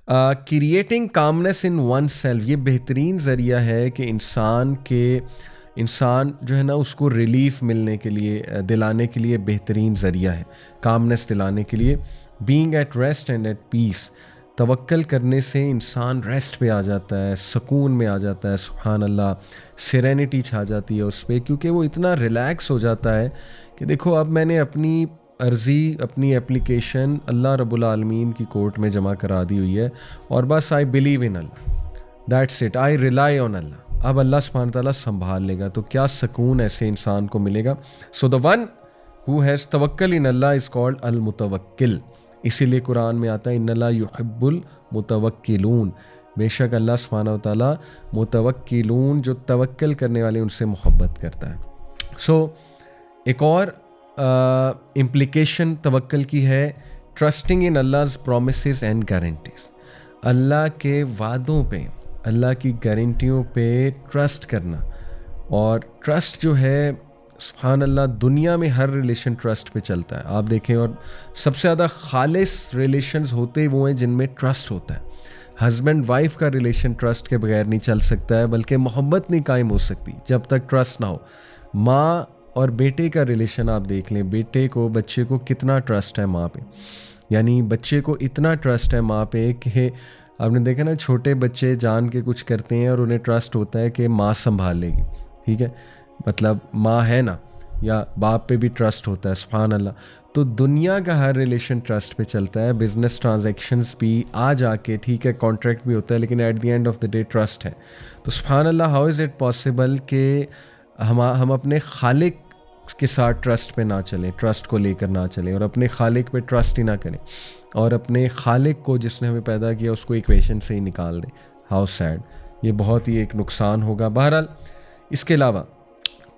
Creating calmness in one self, ये बेहतरीन ज़रिया है कि इंसान जो है ना उसको रिलीफ मिलने के लिए, दिलाने के लिए बेहतरीन ज़रिया है कामनेस दिलाने के लिए। Being at rest and at peace, तवक्कल करने से इंसान रेस्ट पे आ जाता है, सुकून में आ जाता है, सुभान अल्लाह, सेरेनिटी छा जाती है उस पर, क्योंकि वो इतना रिलैक्स हो जाता है कि देखो अब मैंने अपनी अर्ज़ी, अपनी एप्लीकेशन अल्लाह रब्बुल आलमीन की कोर्ट में जमा करा दी हुई है और बस I believe in Allah, that's it, I rely on Allah, अब अल्लाह सुब्हान ताला संभाल लेगा। तो क्या सुकून ऐसे इंसान को मिलेगा। So the one who has तवक्कल इन अल्लाह इज़ कॉल्ड अल मुतवक्किल। इसीलिए कुरान में आता है इन्नल्लाह युहिब्बुल मुतवक्किलून, बेशक अल्लाह सुब्हानहू व तआला मुतवक्किलून, जो तवक्कल करने वाले उनसे मोहब्बत करता है। सो एक और इम्प्लिकेशन तवक्कल की है, trusting in Allah's promises and guarantees, Allah के वादों पे, अल्लाह की गारंटियों पे ट्रस्ट करना। और ट्रस्ट जो है सुभान अल्लाह, दुनिया में हर रिलेशन ट्रस्ट पे चलता है, आप देखें, और सबसे ज़्यादा खालिस रिलेशंस होते वो हैं जिनमें ट्रस्ट होता है। हस्बैंड वाइफ का रिलेशन ट्रस्ट के बगैर नहीं चल सकता है, बल्कि मोहब्बत नहीं कायम हो सकती जब तक ट्रस्ट ना हो। माँ और बेटे का रिलेशन आप देख लें, बेटे को, बच्चे को कितना ट्रस्ट है माँ पे, यानी बच्चे को इतना ट्रस्ट है माँ पे कि आपने देखा ना, छोटे बच्चे जान के कुछ करते हैं और उन्हें ट्रस्ट होता है कि माँ संभाल लेगी, ठीक है, मतलब माँ है ना, या बाप पे भी ट्रस्ट होता है, सुभान अल्लाह। तो दुनिया का हर रिलेशन ट्रस्ट पे चलता है, बिजनेस ट्रांजैक्शंस भी आ जाके, ठीक है, कॉन्ट्रैक्ट भी होता है, लेकिन eight the end of the day trust है। तो सुभान अल्लाह, हाउ इज़ इट पॉसिबल कि हम अपने खालिक के साथ ट्रस्ट पे ना चलें, ट्रस्ट को लेकर ना चलें, और अपने खालिक पे ट्रस्ट ही ना करें, और अपने खालिक को जिसने हमें पैदा किया उसको इक्वेशन से ही निकाल दें। हाउ सैड, ये बहुत ही एक नुकसान होगा। बहरहाल, इसके अलावा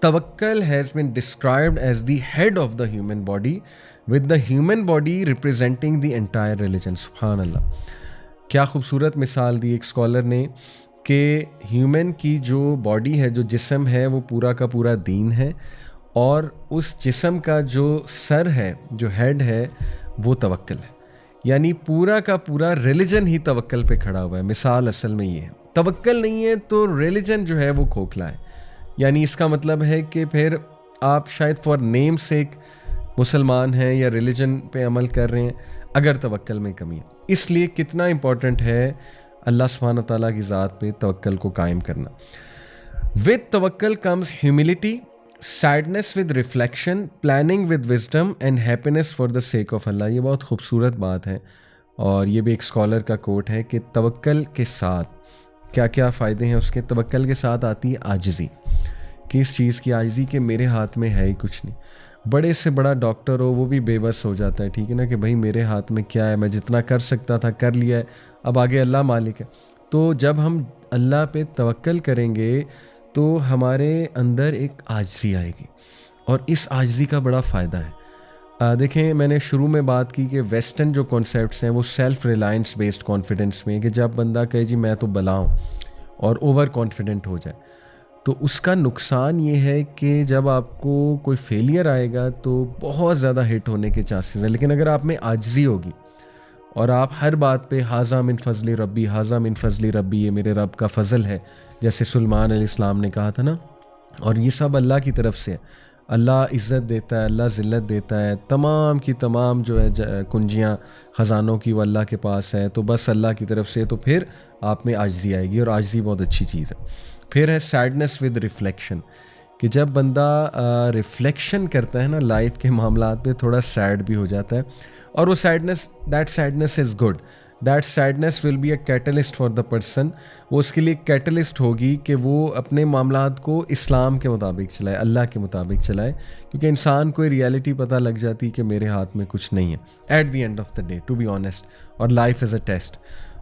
तवक्कल has been described as the head of the human body, with the human body representing the entire religion. सुभान अल्लाह, क्या खूबसूरत मिसाल दी एक स्कॉलर ने कि ह्यूमन की जो बॉडी है, जो जिस्म है, वो पूरा का पूरा दीन है, और उस जिस्म का जो सर है, जो हेड है, वो तवक्कल है। यानी पूरा का पूरा रिलीजन ही तवक्कल पे खड़ा हुआ है। मिसाल असल में ये है, तवक्कल नहीं है तो रिलीजन जो है वो खोखला है। यानी इसका मतलब है कि फिर आप शायद फॉर नेम सेक मुसलमान हैं या रिलीजन पे अमल कर रहे हैं, अगर तवक्कल में कमी है। इसलिए कितना इम्पॉर्टेंट है अल्लाह सुब्हानहू व तआला की ज़ात पे तवक्कल को कायम करना। विद तवक्कल comes humility, sadness with reflection, planning with wisdom and happiness for the sake of Allah. ये बहुत खूबसूरत बात है, और ये भी एक स्कॉलर का कोट है कि तवक्कल के साथ क्या क्या फ़ायदे हैं उसके। तवक्कल के साथ आती है आजिज़ी, कि इस चीज़ की आजिज़ी कि मेरे हाथ में है ही कुछ नहीं। बड़े से बड़ा डॉक्टर हो वो भी बेबस हो जाता है, ठीक है ना, कि भाई मेरे हाथ में क्या है, मैं जितना कर सकता था कर लिया है, अब आगे अल्लाह मालिक है। तो जब हम अल्लाह पे तवक्कल करेंगे तो हमारे अंदर एक आजिज़ी आएगी, और इस आजिज़ी का बड़ा फ़ायदा है। देखें, मैंने शुरू में बात की कि वेस्टर्न जो कॉन्सेप्ट्स हैं वो सेल्फ रिलायंस बेस्ड कॉन्फिडेंस में, कि जब बंदा कहे जी मैं तो बला हूँ और ओवर कॉन्फिडेंट हो जाए, तो उसका नुकसान ये है कि जब आपको कोई फेलियर आएगा तो बहुत ज़्यादा हिट होने के चांसेस हैं। लेकिन अगर आप में आजिज़ी होगी और आप हर बात पे हाज़ा मिन फ़ज़ली रब्बी, हाज़ा मिन फ़ज़ली रब्बी, ये मेरे रब का फ़ज़ल है, जैसे सुलेमान अलैहिस्सलाम ने कहा था ना, और ये सब अल्लाह की तरफ से है। अल्लाह इज़्ज़त देता है, अल्लाह ज़िल्लत देता है, तमाम की तमाम जो है कुंजियाँ ख़जानों की वो अल्लाह के पास है, तो बस अल्लाह की तरफ से, तो फिर आप में आजिज़ी आएगी, और आजिज़ी बहुत अच्छी चीज़ है। फिर है सैडनेस विद रिफ्लेक्शन, कि जब बंदा रिफ्लेक्शन करता है ना लाइफ के मामलात पे, थोड़ा सैड भी हो जाता है, और वो sadness, that sadness is good, that sadness will be a catalyst for the person. वो उसके लिए कैटलिस्ट होगी कि वो अपने मामलात को इस्लाम के मुताबिक चलाए, अल्लाह के मुताबिक चलाए, क्योंकि इंसान को रियलिटी पता लग जाती है कि मेरे हाथ में कुछ नहीं है at the end of the day, to be honest, और लाइफ इज़ अ टेस्ट।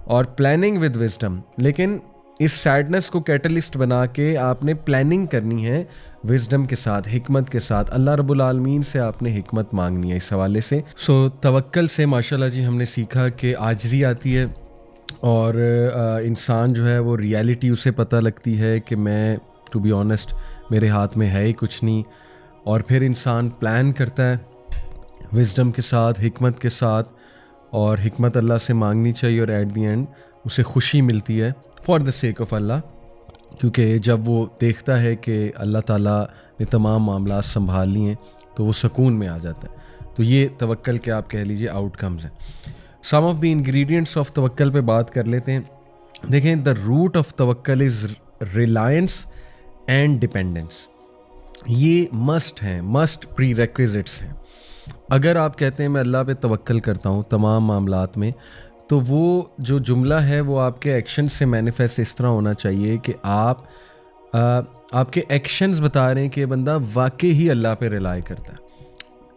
और प्लानिंग विद विजडम, लेकिन इस सैडनेस को कैटलिस्ट बना के आपने प्लानिंग करनी है विजडम के साथ, हिकमत के साथ। अल्लाह रब्बुल आलमीन से आपने हिकमत मांगनी है इस हवाले से। सो तवक्कल से माशाल्लाह जी हमने सीखा कि आजिज़ी आती है, और इंसान जो है वो रियलिटी उसे पता लगती है कि मैं, टू बी ऑनेस्ट, मेरे हाथ में है ही कुछ नहीं, और फिर इंसान प्लान करता है विजडम के साथ, हिकमत के साथ, और हिकमत अल्लाह से मांगनी चाहिए और एट दी एंड उसे खुशी मिलती है फॉर द सेक ऑफ अल्लाह, क्योंकि जब वो देखता है कि अल्लाह ताला ने तमाम मामला संभाल लिए हैं तो वो सुकून में आ जाता है। तो ये तवक्कल के आप कह लीजिए आउटकम्स हैं। Some of the ingredients of तवक्कल पे बात कर लेते हैं। देखें, द रूट ऑफ तवक्कल इज़ रिलायंस एंड डिपेंडेंस। ये मस्ट हैं, मस्ट प्री रेक्विजिट्स हैं। अगर आप कहते हैं मैं अल्लाह पे तवक्कल करता हूँ तमाम मामलात में, तो वो जो जुमला है वो आपके एक्शन से मैनिफेस्ट इस तरह होना चाहिए कि आपके एक्शंस बता रहे हैं कि ये बंदा वाकई ही अल्लाह पे रिलाई करता है।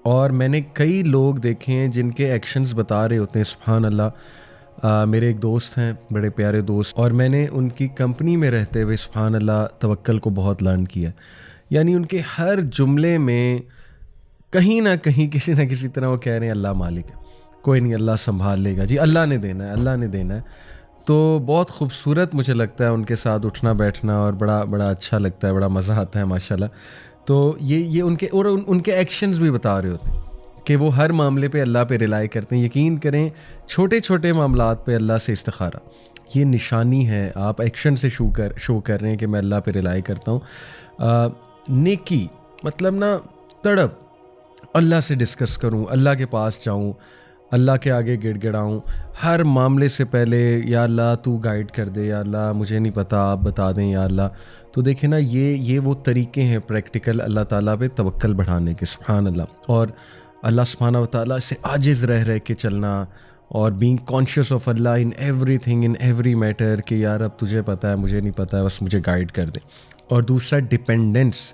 और मैंने कई लोग देखे हैं जिनके एक्शंस बता रहे होते हैं सुभान अल्लाह। मेरे एक दोस्त हैं, बड़े प्यारे दोस्त, और मैंने उनकी कंपनी में रहते हुए सुभान अल्लाह तवक्कल को बहुत लर्न किया। यानी उनके हर जुमले में कहीं ना कहीं किसी ना किसी तरह वो कह रहे हैं अल्लाह मालिक है, कोई नहीं, अल्लाह संभाल लेगा जी, अल्लाह ने देना है, अल्लाह ने देना है। तो बहुत खूबसूरत मुझे लगता है उनके साथ उठना बैठना, और बड़ा बड़ा अच्छा लगता है, बड़ा मज़ा आता है माशाल्लाह। तो ये उनके एक्शंस भी बता रहे होते हैं कि वो हर मामले पे अल्लाह पे रिलाई करते हैं। यकीन करें, छोटे छोटे मामलात पे अल्लाह से इस्तिखारा, ये निशानी है, आप एक्शन से शो कर रहे हैं कि मैं अल्लाह पे रिलाई करता हूँ। नेकी मतलब ना तड़प, अल्लाह से डिस्कस करूं, अल्लाह के पास जाऊं, अल्लाह के आगे गिड़गिड़ाऊं हर मामले से पहले, या अल्लाह तू गाइड कर दे, या अल्लाह मुझे नहीं पता आप बता दें, या अल्लाह। तो देखें ना, ये वो तरीके हैं प्रैक्टिकल अल्लाह ताला पे तवक्कल बढ़ाने के, सुभान अल्लाह। और अल्लाह सुब्हानहू व तआला से आजिज़ रह के चलना, और being conscious of Allah in everything, in every matter, कि यार अब तुझे पता है, मुझे नहीं पता है, बस मुझे गाइड कर दे। और दूसरा डिपेंडेंस,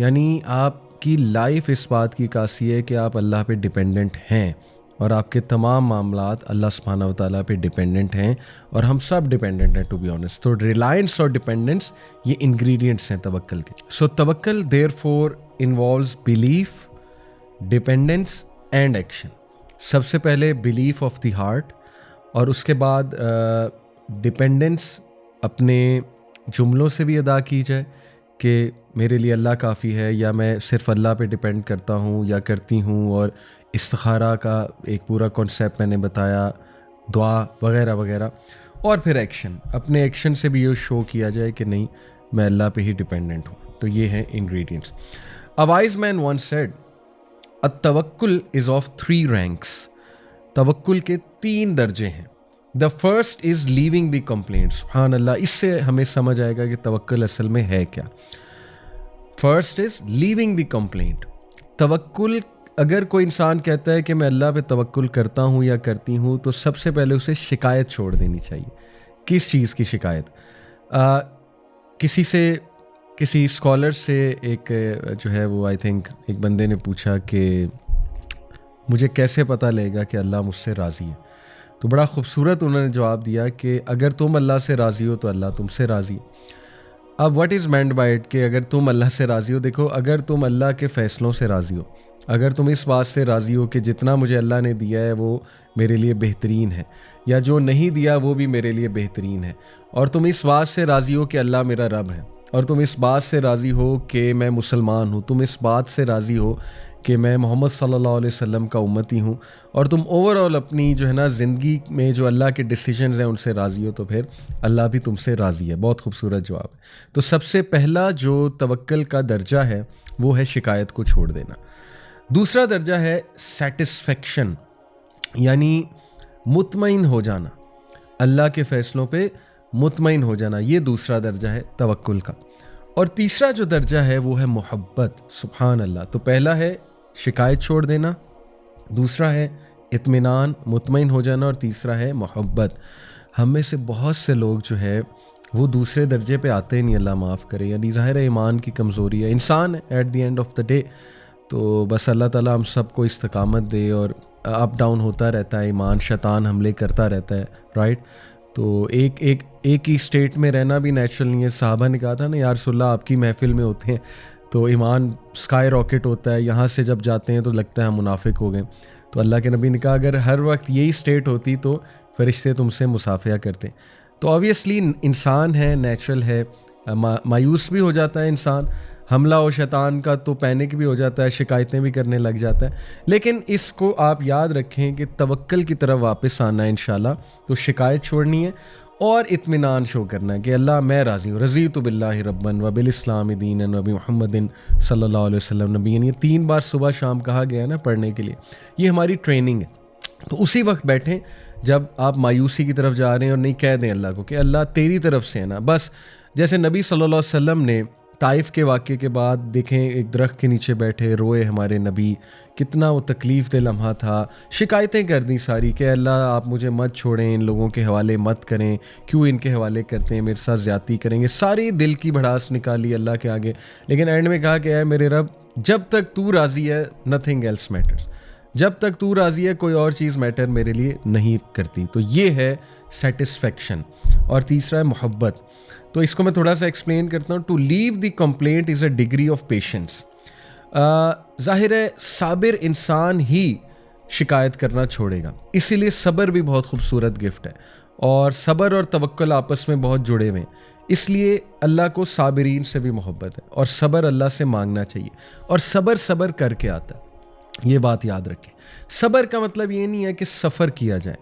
यानी आपकी लाइफ इस बात की कासी है कि आप अल्लाह पे डिपेंडेंट हैं, और आपके तमाम मामलात अल्लाह सुब्हानहू व तआला पे डिपेंडेंट हैं, और हम सब डिपेंडेंट हैं टू बी ऑनेस्ट। तो रिलायंस और डिपेंडेंस ये इंग्रेडिएंट्स हैं तवक्कल के। सो तवक्कल therefore involves belief, dependence and action. सबसे पहले बिलीफ ऑफ द हार्ट, और उसके बाद डिपेंडेंस अपने जुमलों से भी अदा की जाए कि मेरे लिए अल्लाह काफ़ी है, या मैं सिर्फ़ अल्लाह पे डिपेंड करता हूँ या करती हूँ। और इस्तिखारा का एक पूरा कॉन्सेप्ट मैंने बताया, दुआ वगैरह वगैरह। और फिर एक्शन, अपने एक्शन से भी ये शो किया जाए कि नहीं, मैं अल्लाह पे ही डिपेंडेंट हूँ। तो ये हैं ingredients. A wise man once said, a तवक्कुल इज़ ऑफ 3 रैंक्स। तवक्कुल के 3 दर्जे हैं। The first is leaving the complaint. सुभान अल्लाह, इससे हमें समझ आएगा कि तवक्कुल असल में है क्या। First is leaving the complaint. तवक्कुल, अगर कोई इंसान कहता है कि मैं अल्लाह पे तवक्कुल करता हूँ या करती हूँ, तो सबसे पहले उसे शिकायत छोड़ देनी चाहिए। किस चीज़ की शिकायत? किसी स्कॉलर से एक जो है वो, आई थिंक एक बंदे ने पूछा कि मुझे कैसे पता लगेगा कि अल्लाह मुझसे राज़ी है। तो बड़ा खूबसूरत उन्होंने जवाब दिया कि अगर तुम अल्लाह से राज़ी हो तो अल्लाह तुमसे राज़ी है। अब what is meant by it कि अगर तुम अल्लाह से राज़ी हो, देखो, अगर तुम अल्लाह के फ़ैसलों से राज़ी हो, अगर तुम इस बात से राज़ी हो कि जितना मुझे अल्लाह ने दिया है वो मेरे लिए बेहतरीन है, या जो नहीं दिया वो भी मेरे लिए बेहतरीन है, और तुम इस बात से राज़ी हो कि अल्लाह मेरा रब है, और तुम इस बात से राज़ी हो कि मैं मुसलमान हूँ, तुम इस बात से राज़ी हो कि मैं मोहम्मद सल्लल्लाहु अलैहि वसल्लम का उम्मती हूँ, और तुम ओवरऑल अपनी जो है ना ज़िंदगी में जो अल्लाह के डिसीजंस हैं उनसे राज़ी हो, तो फिर अल्लाह भी तुमसे राज़ी है। बहुत खूबसूरत जवाब है। तो सबसे पहला जो तवक्कल का दर्जा है वो है शिकायत को छोड़ देना। दूसरा दर्जा है सेटिस्फेक्शन, यानी मुतमईन हो जाना, अल्लाह के फ़ैसलों पे मुतमईन हो जाना। ये दूसरा दर्जा है तवक्कुल का। और तीसरा जो दर्जा है वो है मोहब्बत। सुभान अल्लाह। तो पहला है शिकायत छोड़ देना, दूसरा है इत्मीनान, मुतमईन हो जाना, और तीसरा है मोहब्बत। हम में से बहुत से लोग जो है वो दूसरे दर्जे पे आते ही नहीं, अल्लाह माफ़ करे। यानी ज़ाहिर है ईमान की कमज़ोरी है, इंसान है at the end of the day. तो बस अल्लाह ताला हम सबको इस्तकामत दे, और अप डाउन होता रहता है ईमान, शैतान हमले करता रहता है, राइट। तो एक ही स्टेट में रहना भी नेचुरल नहीं है। साहबा ने कहा था ना, या रसूलल्लाह आपकी महफिल में होते हैं तो ईमान स्काई रॉकेट होता है, यहाँ से जब जाते हैं तो लगता है हम मुनाफिक हो गए। तो अल्लाह के नबी ने कहा अगर हर वक्त यही स्टेट होती तो फरिश्ते तुमसे मुसाफिया करते। तो ऑब्वियसली इंसान है, नेचुरल है, मायूस भी हो जाता है इंसान, हमला हो शैतान का तो पैनिक भी हो जाता है, शिकायतें भी करने लग जाता है। लेकिन इसको आप याद रखें कि तवक्कल की तरफ वापस आना है इंशाल्लाह। तो शिकायत छोड़नी है और इत्मीनान शो करना है कि अल्लाह मैं राज़ी हूँ, रज़ीतु बिल्लाहि रब्बन व बिल इस्लाम दीनन व बि मुहम्मदिन सल्लल्लाहु अलैहि वसल्लम नबीयन। ये 3 बार सुबह शाम कहा गया है ना पढ़ने के लिए, ये हमारी ट्रेनिंग है। तो उसी वक्त बैठें जब आप मायूसी की तरफ जा रहे हैं और नहीं कह दें अल्लाह को कि अल्लाह तेरी तरफ से है ना। बस जैसे नबी सल्लल्लाहु अलैहि वसल्लम ने ताइफ के वाक़े के बाद देखें, एक दरख्त के नीचे बैठे रोए हमारे नबी, कितना वो तकलीफ़ दे लम्हा था, शिकायतें कर दी सारी कि अल्लाह आप मुझे मत छोड़ें, इन लोगों के हवाले मत करें, क्यों इनके हवाले करते हैं, मेरे साथ ज़्यादती करेंगे, सारी दिल की भड़ास निकाली अल्लाह के आगे। लेकिन एंड में कहा कि ऐ मेरे रब, जब तक तू राज़ी है नथिंग एल्स मैटर्स, जब तक तू राज़ी है कोई और चीज़ मैटर मेरे लिए नहीं करती। तो ये है सेटिस्फेक्शन। और तीसरा है मोहब्बत। तो इसको मैं थोड़ा सा एक्सप्लेन करता हूँ। To leave the complaint is a degree of patience. ज़ाहिर है साबिर इंसान ही शिकायत करना छोड़ेगा, इसीलिए सब्र भी बहुत खूबसूरत गिफ्ट है और सब्र और तवक्कुल आपस में बहुत जुड़े हुए हैं। इसलिए अल्लाह को साबिरीन से भी मोहब्बत है और सब्र अल्लाह से मांगना चाहिए और सब्र करके आता है। ये बात याद रखें। सब्र का मतलब ये नहीं है कि सफ़र किया जाए,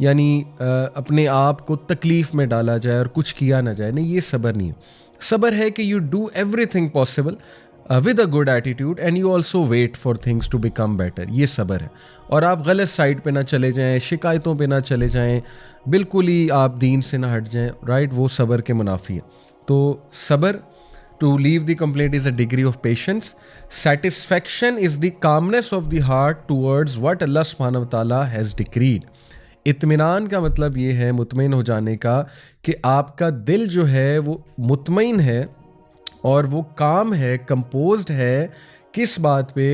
यानी अपने आप को तकलीफ़ में डाला जाए और कुछ किया ना जाए, नहीं, ये सब्र नहीं है। सब्र है कि you do everything possible with a good attitude and you also wait for things to become better, ये सब्र है। और आप गलत साइड पे ना चले जाएं, शिकायतों पे ना चले जाएं, बिल्कुल ही आप दीन से ना हट जाएं, राइट, वो सब्र के मुनाफी है। तो सब्र, to leave the complaint, is a degree of patience. Satisfaction is the calmness of the heart towards what Allah subhanahu wa ta'ala has decreed. इत्मीनान का मतलब ये है, मुतमईन हो जाने का, कि आपका दिल जो है वो मुतमईन है और वो काम है, कंपोज्ड है किस बात पे,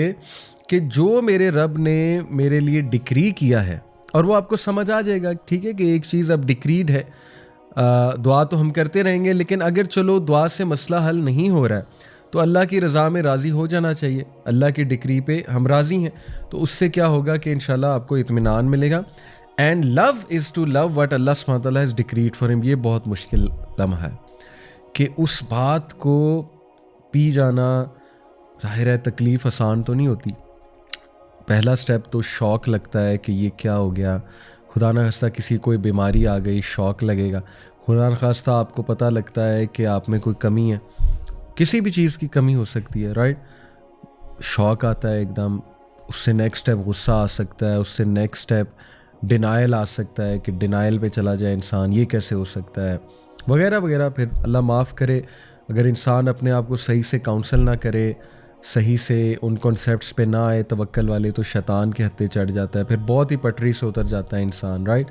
कि जो मेरे रब ने मेरे लिए डिक्री किया है। और वो आपको समझ आ जाएगा, ठीक है, कि एक चीज़ अब डिक्रीड है। दुआ तो हम करते रहेंगे, लेकिन अगर चलो दुआ से मसला हल नहीं हो रहा है तो अल्लाह की रज़ा में राज़ी हो जाना चाहिए। अल्लाह की डिक्री पे हम राज़ी हैं, तो उससे क्या होगा कि इंशाल्लाह आपको इत्मीनान मिलेगा। And love is to love what Allah सुब्हानहू व तआला हैज़ डिक्रीड फॉर हिम। ये बहुत मुश्किल लम्हा है कि उस बात को पी जाना। ज़ाहिर है तकलीफ़ आसान तो नहीं होती। पहला स्टेप तो शौक़ लगता है कि ये क्या हो गया, खुदा न खास्ता किसी कोई बीमारी आ गई, शौक़ लगेगा। खुदा न खास्ता आपको पता लगता है कि आप में कोई कमी है, किसी भी चीज़ की कमी हो सकती है, राइट, शौक़ आता है एकदम। उससे नेक्स्ट स्टेप गुस्सा आ सकता है, उससे नेक्स्ट स्टेप डिनाइल आ सकता है कि डिनाइल पे चला जाए इंसान, ये कैसे हो सकता है, वगैरह वगैरह। फिर अल्लाह माफ़ करे, अगर इंसान अपने आप को सही से काउंसल ना करे, सही से उन कॉन्सेप्ट्स पे ना आए तवक्कल वाले, तो शैतान के हत्थे चढ़ जाता है, फिर बहुत ही पटरी से उतर जाता है इंसान, राइट।